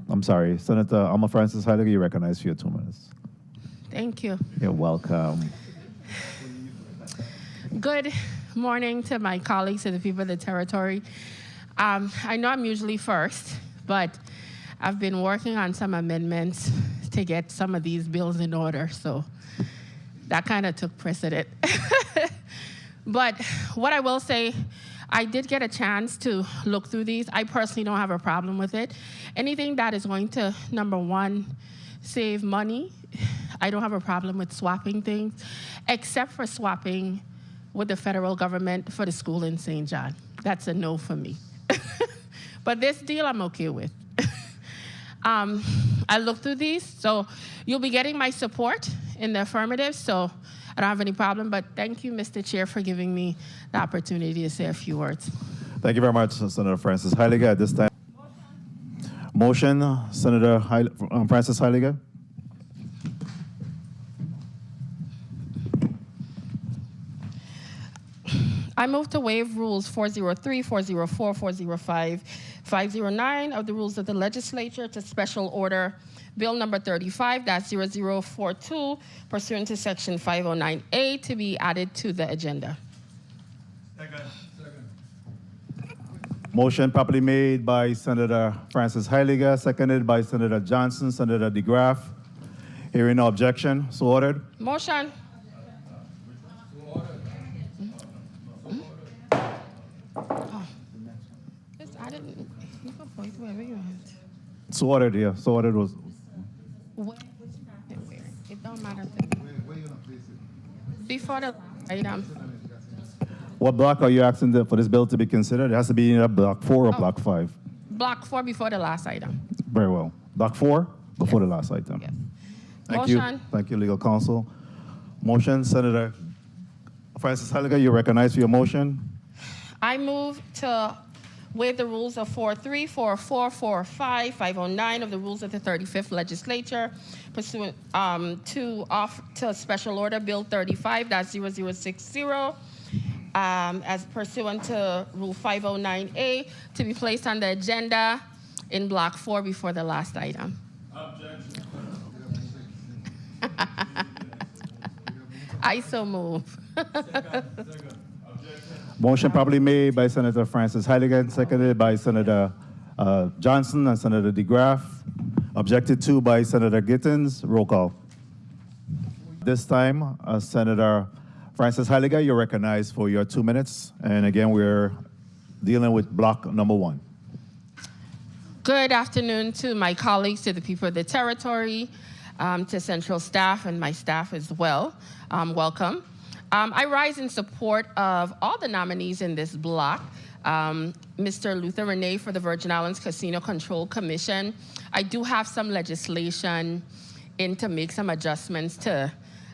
I'm sorry, Senator Alma Francis Heidegger, you recognize for your 2 minutes. Thank you. You're welcome. Good morning to my colleagues and the people of the territory. I know I'm usually first, but I've been working on some amendments to get some of these bills in order, so that kind of took precedent. But what I will say, I did get a chance to look through these. I personally don't have a problem with it. Anything that is going to, number one, save money, I don't have a problem with swapping things, except for swapping with the federal government for the school in St. John. That's a no for me. But this deal I'm okay with. I looked through these, so you'll be getting my support in the affirmative, so I don't have any problem, but thank you, Mr. Chair, for giving me the opportunity to say a few words. Thank you very much, Senator Francis Heidegger. At this time, motion, Senator Francis Heidegger. I move to waive rules 403, 404, 405, 509 of the rules of the legislature to special order Bill number 35-0042 pursuant to section 509A to be added to the agenda. Second. Motion properly made by Senator Francis Heidegger, seconded by Senator Johnson, Senator DeGraff. Hearing no objection, so ordered. Motion. I didn't, you can point wherever you want. So ordered, yeah. So ordered was. Where? It don't matter to me. Where you gonna place it? Before the item. What block are you asking for this bill to be considered? It has to be in block 4 or block 5. Block 4 before the last item. Very well. Block 4 before the last item. Yes. Thank Motion. you. Thank you, legal counsel. Motion, Senator Francis Heidegger, you recognize for your motion. I move to waive the rules of 4.3, 4.4, 4.5, 509 of the rules of the 35th legislature pursuant to special order Bill 35-0060 as pursuant to Rule 509A to be placed on the agenda in Block 4 before the last item. Objection. I so move. Second. Motion properly made by Senator Francis Heidegger, seconded by Senator Johnson and Senator DeGraff. Objected to by Senator Gittins. Roll call. This time, Senator Francis Heidegger, you're recognized for your 2 minutes. And again, we're dealing with block number 1. Good afternoon to my colleagues, to the people of the territory, to central staff and my staff as well. Welcome. I rise in support of all the nominees in this block. Mr. Luther Renee for the Virgin Islands Casino Control Commission. I do have some legislation in to make some adjustments to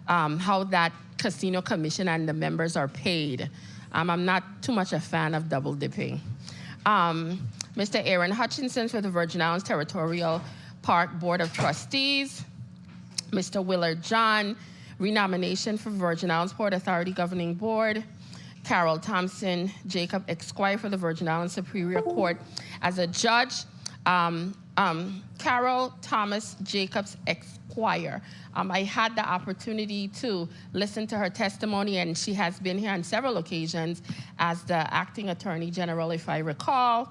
how that casino commission and the members are paid. I'm not too much a fan of double dipping. Mr. Aaron Hutchinson for the Virgin Islands Territorial Park Board of Trustees. Mr. Willard John, renomination for Virgin Islands Port Authority Governing Board. Carol Thompson Jacob Esquire for the Virgin Islands Superior Court as a judge. Carol Thomas Jacobs Esquire. I had the opportunity to listen to her testimony, and she has been here on several occasions as the acting attorney general, if I recall,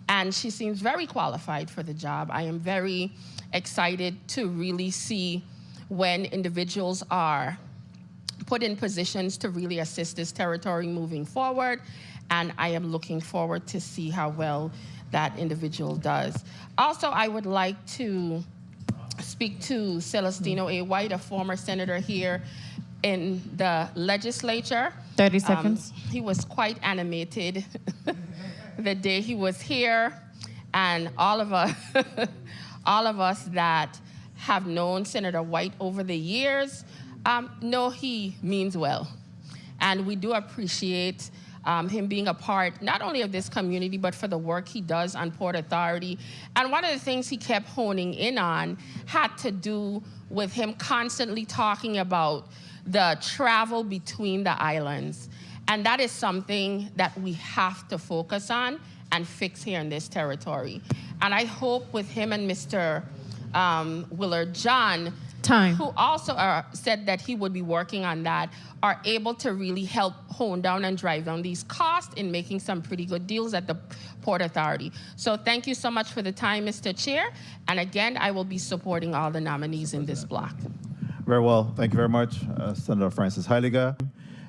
and she seems very qualified for the job. I am very excited to really see when individuals are put in positions to really assist this territory moving forward, and I am looking forward to see how well that individual does. Also, I would like to speak to Celestino A. White, a former senator here in the legislature. 30 seconds. He was quite animated the day he was here, and all of us that have known Senator White over the years know he means well. And we do appreciate him being a part not only of this community, but for the work he does on Port Authority. And one of the things he kept honing in on had to do with him constantly talking about the travel between the islands. And that is something that we have to focus on and fix here in this territory. And I hope with him and Mr. Willard John, Time. who also said that he would be working on that, are able to really help hone down and drive down these costs in making some pretty good deals at the Port Authority. So thank you so much for the time, Mr. Chair. And again, I will be supporting all the nominees in this block. Very well. Thank you very much, Senator Francis Heiliger.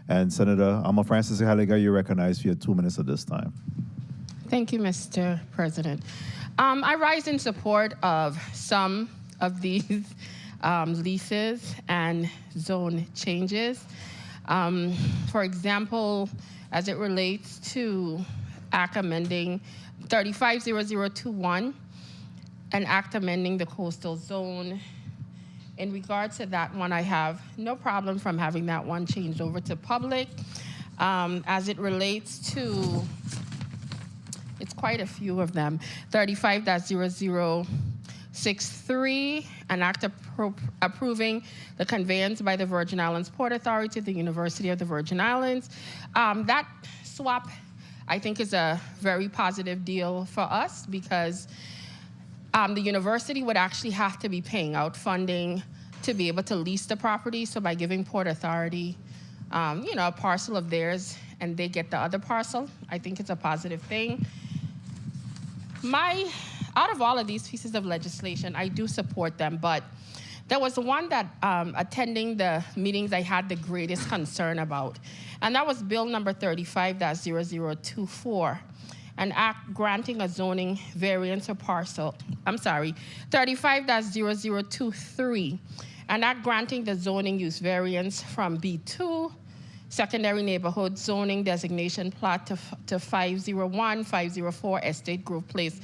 And Senator Alma Francis Heiliger, you're recognized for your 2 minutes at this time. Thank you, Mr. President. I rise in support of some of these leases and zone changes. For example, as it relates to Act amending 350021, an act amending the coastal zone. In regards to that one, I have no problem from having that one changed over to public. As it relates to, it's quite a few of them, 35-0063, an act approving the conveyance by the Virgin Islands Port Authority to the University of the Virgin Islands. That swap, I think, is a very positive deal for us because the university would actually have to be paying out funding to be able to lease the property. So by giving Port Authority, a parcel of theirs and they get the other parcel, I think it's a positive thing. Out of all of these pieces of legislation, I do support them, but there was one that attending the meetings I had the greatest concern about, and that was Bill number 35-0024, an act granting a zoning variance or parcel, 35-0023, an act granting the zoning use variance from B2, secondary neighborhood zoning designation plot to 501, 504 Estate Grove Place.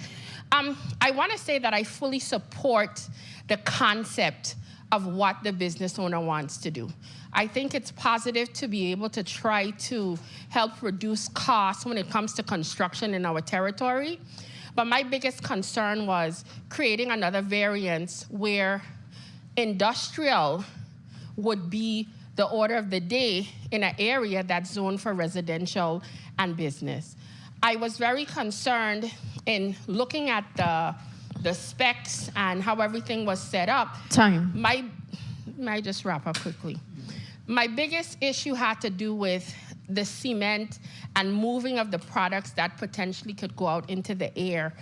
I want to say that I fully support the concept of what the business owner wants to do. I think it's positive to be able to try to help reduce costs when it comes to construction in our territory. But my biggest concern was creating another variance where industrial would be the order of the day in an area that's zoned for residential and business. I was very concerned in looking at the specs and how everything was set up. Time. May I just wrap up quickly? My biggest issue had to do with the cement and moving of the products that potentially could go out into the air.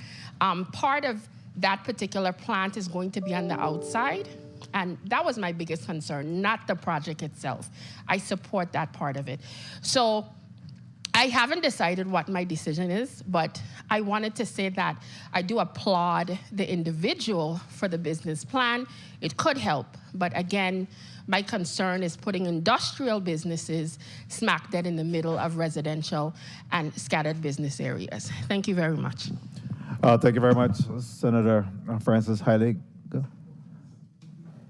Part of that particular plant is going to be on the outside, and that was my biggest concern, not the project itself. I support that part of it. So I haven't decided what my decision is, but I wanted to say that I do applaud the individual for the business plan. It could help, but again, my concern is putting industrial businesses smack dead in the middle of residential and scattered business areas. Thank you very much. Thank you very much, Senator Francis Heiliger.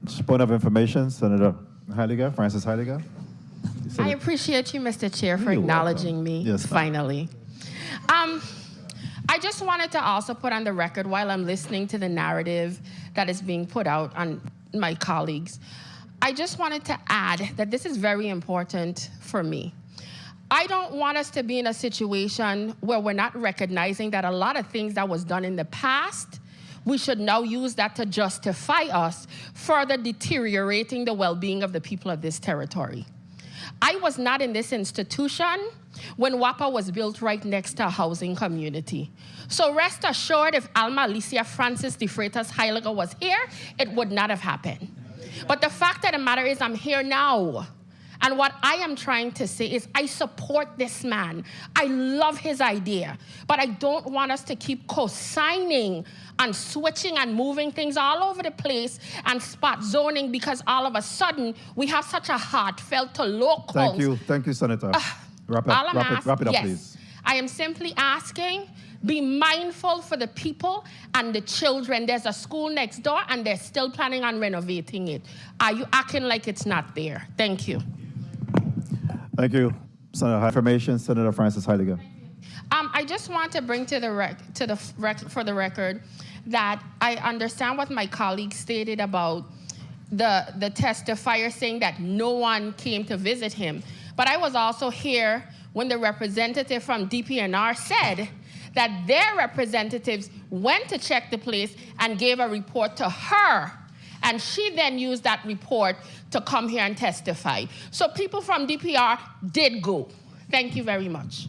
Just point of information, Senator Heiliger, Francis Heiliger. I appreciate you, Mr. Chair, for You're acknowledging welcome. me, Yes, ma'am. finally. I just wanted to also put on the record while I'm listening to the narrative that is being put out on my colleagues, I just wanted to add that this is very important for me. I don't want us to be in a situation where we're not recognizing that a lot of things that was done in the past, we should now use that to justify us further deteriorating the well-being of the people of this territory. I was not in this institution when WAPA was built right next to a housing community. So rest assured, if Alma Alicia Francis de Freitas Heiliger was here, it would not have happened. But the fact of the matter is I'm here now. And what I am trying to say is I support this man. I love his idea. But I don't want us to keep co-signing and switching and moving things all over the place and spot zoning because all of a sudden we have such a heartfelt to locals. Thank you, Senator. Wrap All I'm it up, yes. please. I am simply asking, be mindful for the people and the children. There's a school next door and they're still planning on renovating it. Are you acting like it's not there? Thank you. Thank you, Senator. Information, Senator Francis Heiliger. I just want to bring for the record that I understand what my colleague stated about the testifier saying that no one came to visit him. But I was also here when the representative from DPNR said that their representatives went to check the place and gave a report to her. And she then used that report to come here and testify. So people from DPR did go. Thank you very much.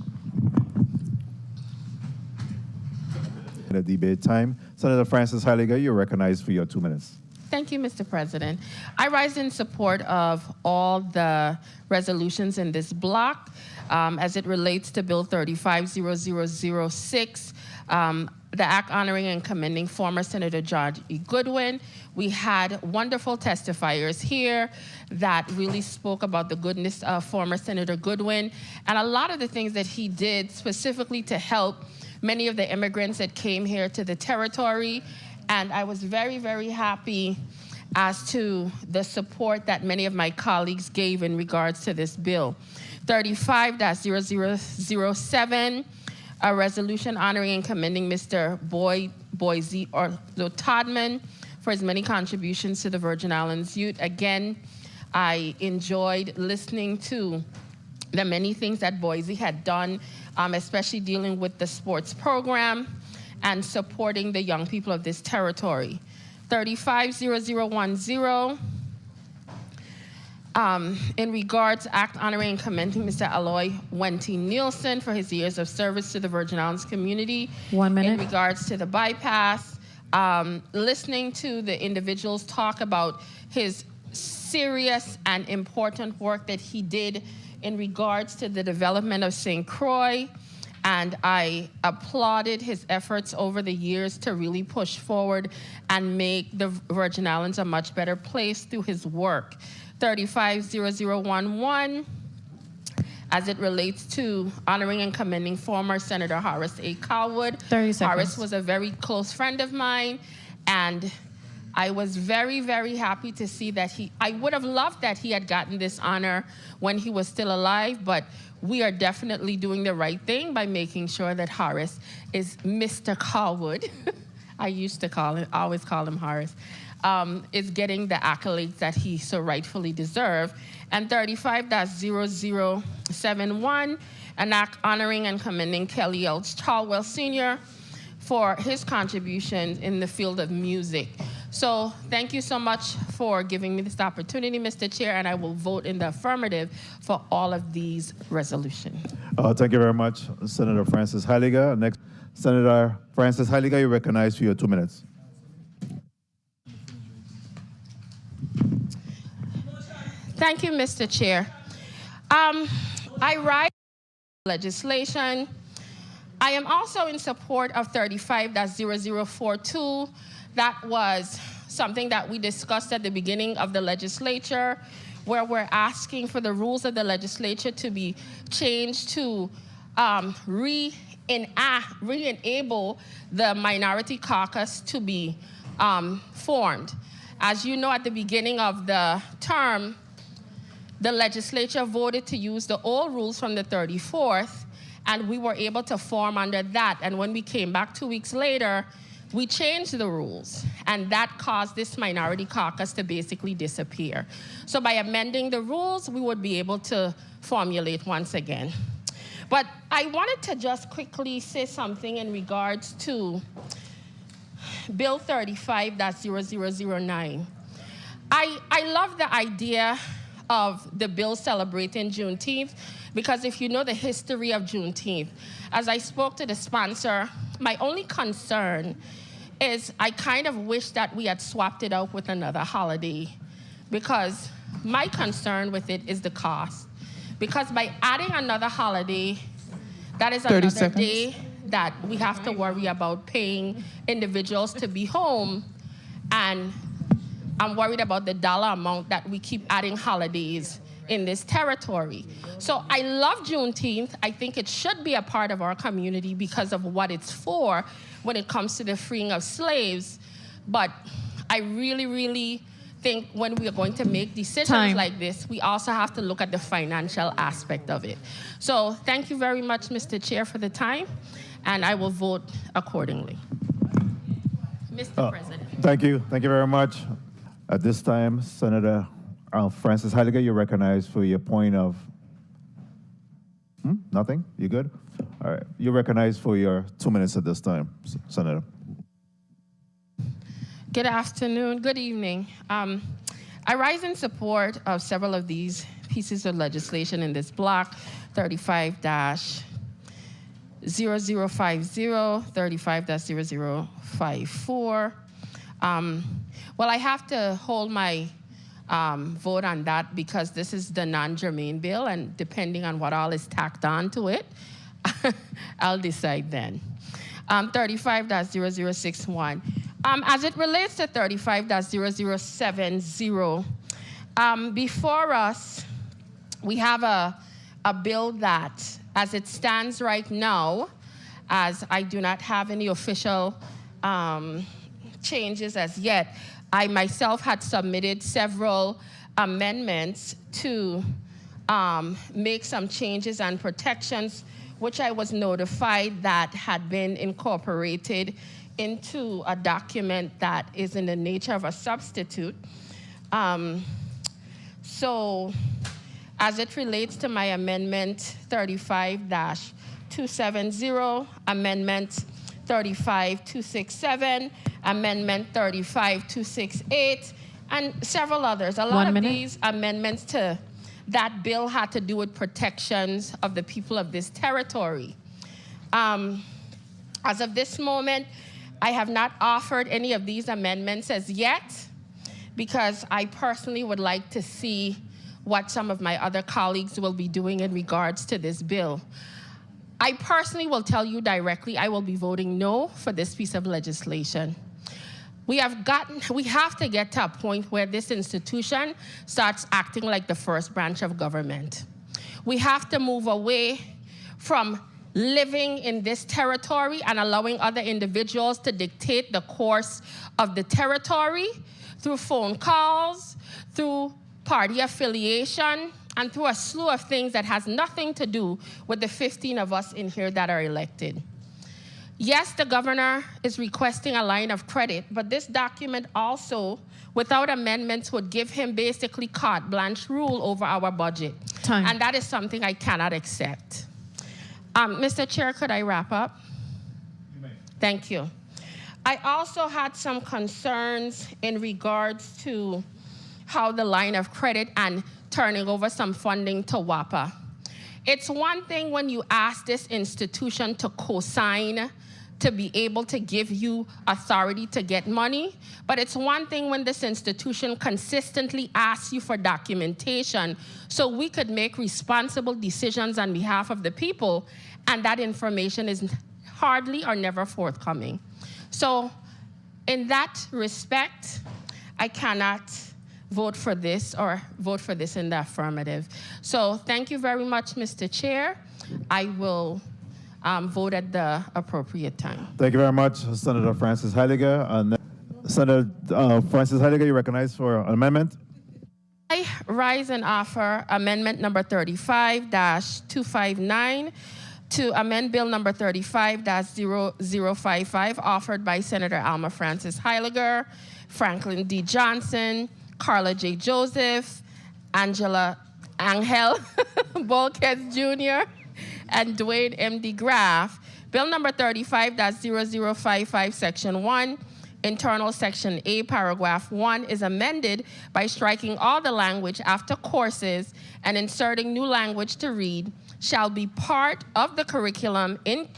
In the debate time, Senator Francis Heiliger, you're recognized for your 2 minutes. Thank you, Mr. President. I rise in support of all the resolutions in this block as it relates to Bill 350006, the act honoring and commending former Senator George E. Goodwin. We had wonderful testifiers here that really spoke about the goodness of former Senator Goodwin and a lot of the things that he did specifically to help many of the immigrants that came here to the territory. And I was very, very happy as to the support that many of my colleagues gave in regards to this bill. 35-0007, a resolution honoring and commending Mr. Boise Todman for his many contributions to the Virgin Islands youth. Again, I enjoyed listening to the many things that Boise had done, especially dealing with the sports program and supporting the young people of this territory. 35-0010, in regards to act honoring and commending Mr. Aloy Wenty Nielsen for his years of service to the Virgin Islands community. 1 minute. In regards to the bypass, listening to the individuals talk about his serious and important work that he did in regards to the development of St. Croix, and I applauded his efforts over the years to really push forward and make the Virgin Islands a much better place through his work. 35-0011, as it relates to honoring and commending former Senator Horace A. Cowwood. 30 seconds. Horace was a very close friend of mine, and I was very, very happy to see that I would have loved that he had gotten this honor when he was still alive, but we are definitely doing the right thing by making sure that Horace is Mr. Cowwood. I used to always call him Horace, is getting the accolades that he so rightfully deserves. And 35-0071, an act honoring and commending Kelly L. Chalwell Sr. for his contributions in the field of music. So thank you so much for giving me this opportunity, Mr. Chair, and I will vote in the affirmative for all of these resolutions. Thank you very much, Senator Francis Heiliger. Next, Senator Francis Heiliger, you're recognized for your 2 minutes. Thank you, Mr. Chair. I write legislation. I am also in support of 35-0042. That was something that we discussed at the beginning of the legislature, where we're asking for the rules of the legislature to be changed to re-enable the minority caucus to be formed. As you know, at the beginning of the term, the legislature voted to use the old rules from the 34th, and we were able to form under that. And when we came back 2 weeks later, we changed the rules, and that caused this minority caucus to basically disappear. So by amending the rules, we would be able to formulate once again. But I wanted to just quickly say something in regards to Bill 35-0009. I love the idea of the bill celebrating Juneteenth, because if you know the history of Juneteenth, as I spoke to the sponsor, my only concern is I kind of wish that we had swapped it out with another holiday, because my concern with it is the cost. Because by adding another holiday, that is 30 another seconds. day that we have to worry about paying individuals to be home, and I'm worried about the dollar amount that we keep adding holidays in this territory. So I love Juneteenth. I think it should be a part of our community because of what it's for when it comes to the freeing of slaves. But I really, really think when we are going to make decisions like this, we also have to look at the financial aspect of it. So thank you very much, Mr. Chair, for the time, and I will vote accordingly. Mr. President. Thank you. Thank you very much. At this time, Senator Francis Heiliger, you're recognized for your point of... Nothing? You good? All right, you're recognized for your 2 minutes at this time, Senator. Good afternoon, good evening. I rise in support of several of these pieces of legislation in this block, 35-0050, 35-0054. Well, I have to hold my vote on that because this is the non-germane bill, and depending on what all is tacked on to it, I'll decide then. 35-0061. As it relates to 35-0070, before us, we have a bill that, as it stands right now, as I do not have any official changes as yet, I myself had submitted several amendments to make some changes and protections, which I was notified that had been incorporated into a document that is in the nature of a substitute. So as it relates to my amendment 35-270, amendment 35-267, amendment 35-268, and several others. A lot of these amendments to that bill had to do with protections of the people of this territory. As of this moment, I have not offered any of these amendments as yet because I personally would like to see what some of my other colleagues will be doing in regards to this bill. I personally will tell you directly, I will be voting no for this piece of legislation. We have to get to a point where this institution starts acting like the first branch of government. We have to move away from living in this territory and allowing other individuals to dictate the course of the territory through phone calls, through party affiliation, and through a slew of things that has nothing to do with the 15 of us in here that are elected. Yes, the governor is requesting a line of credit, but this document also, without amendments, would give him basically carte blanche rule over our budget. Time. And that is something I cannot accept. Mr. Chair, could I wrap up? You may. Thank you. I also had some concerns in regards to how the line of credit and turning over some funding to WAPA. It's one thing when you ask this institution to co-sign to be able to give you authority to get money, but it's one thing when this institution consistently asks you for documentation so we could make responsible decisions on behalf of the people, and that information is hardly or never forthcoming. So in that respect, I cannot vote for this or vote for this in the affirmative. So thank you very much, Mr. Chair. I will vote at the appropriate time. Thank you very much, Senator Francis Heiliger. Senator Francis Heiliger, you recognized for an amendment. I rise and offer amendment number 35-259 to amend bill number 35-0055 offered by Senator Alma Francis Heiliger, Franklin D. Johnson, Carla J. Joseph, Angel Bolkes Jr., and Dwayne M.D. Graff. Bill number 35-0055, Section 1, Internal Section A, Paragraph 1, is amended by striking all the language after courses and inserting new language to read, shall be part of the curriculum in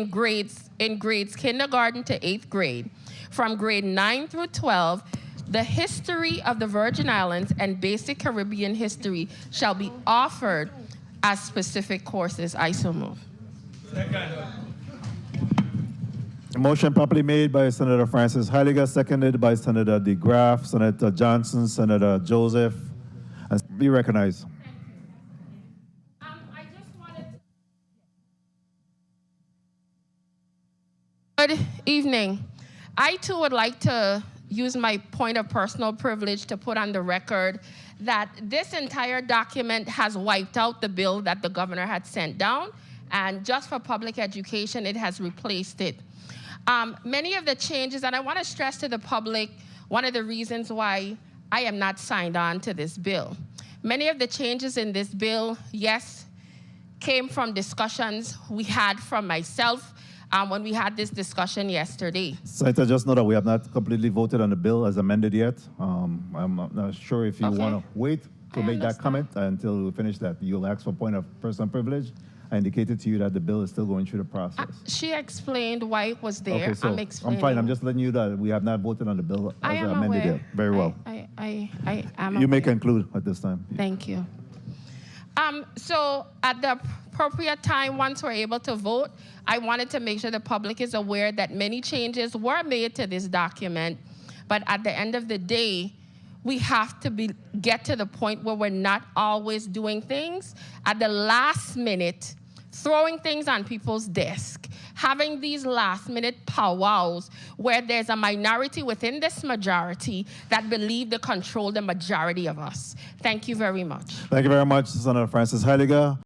grades kindergarten to 8th grade. From grade 9 through 12, the history of the Virgin Islands and basic Caribbean history shall be offered as specific courses. I so move. Second. A motion properly made by Senator Francis Heiliger, seconded by Senator De Graaf, Senator Johnson, Senator Joseph. And be recognized. I just wanted to... Good evening. I too would like to use my point of personal privilege to put on the record that this entire document has wiped out the bill that the governor had sent down, and just for public education, it has replaced it. Many of the changes, and I want to stress to the public one of the reasons why I am not signed on to this bill. Many of the changes in this bill, yes, came from discussions we had from myself when we had this discussion yesterday. Senator, just know that we have not completely voted on the bill as amended yet. I'm not sure if you Okay. want to wait to I make that understand. comment until we finish that. You'll ask for point of personal privilege. I indicated to you that the bill is still going through the process. She explained why it was there. Okay, so I'm explaining. I'm fine. I'm just letting you know that we have not voted on the bill I as am amended aware. yet. Very well. I am You may aware. conclude at this time. Thank you. So at the appropriate time, once we're able to vote, I wanted to make sure the public is aware that many changes were made to this document, but at the end of the day, we have to get to the point where we're not always doing things at the last minute, throwing things on people's desk, having these last-minute powwows where there's a minority within this majority that believe they control the majority of us. Thank you very much. Thank you very much, Senator Francis Heiliger.